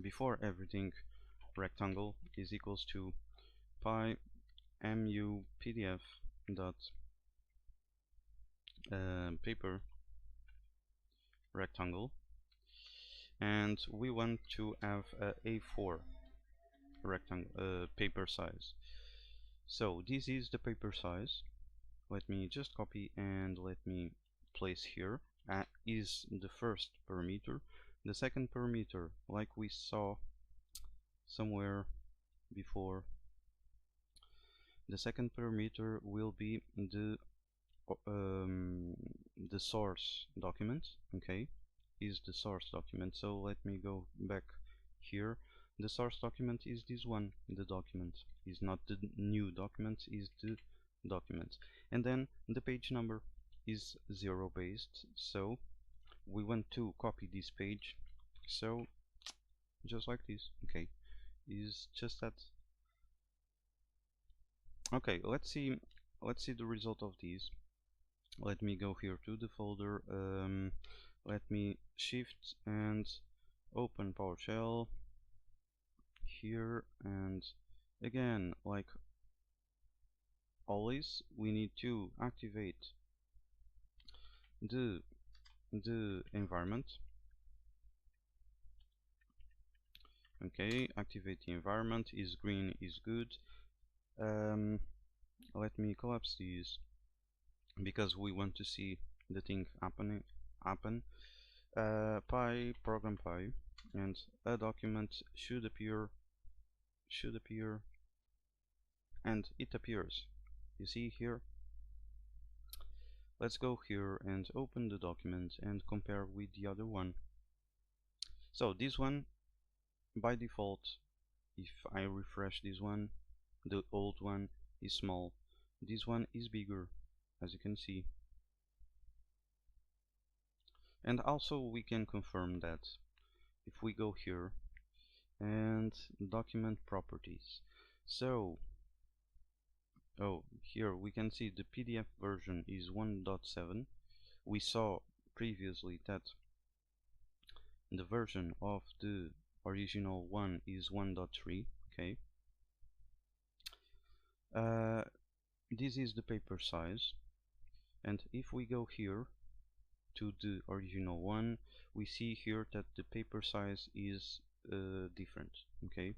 before everything, rectangle is equals to PyMuPDF dot paper rectangle, and we want to have a A4 rectangle paper size. So this is the paper size. Let me just copy and let me place here. Is the first parameter. The second parameter, like we saw somewhere before, the second parameter will be the source document. Okay, is the source document. So let me go back here. The source document is this one. The document is not the new document, is the document. And then the page number is 0 based, so we want to copy this page, so just like this. Okay, is just that. Okay, let's see the result of these. Let me go here to the folder. Let me shift and open PowerShell here, and again, like always, we need to activate the environment. Okay, activate the environment. Is green is good. Let me collapse these because we want to see the thing happen. Py program py, and a document should appear, and it appears. You see here. Let's go here and open the document and compare with the other one. So this one, by default, if I refresh this one, the old one is small. This one is bigger, as you can see. And also we can confirm that if we go here and document properties. So here we can see the PDF version is 1.7. We saw previously that the version of the original one is 1.3. Okay. This is the paper size, and if we go here to the original one, we see here that the paper size is different. Okay,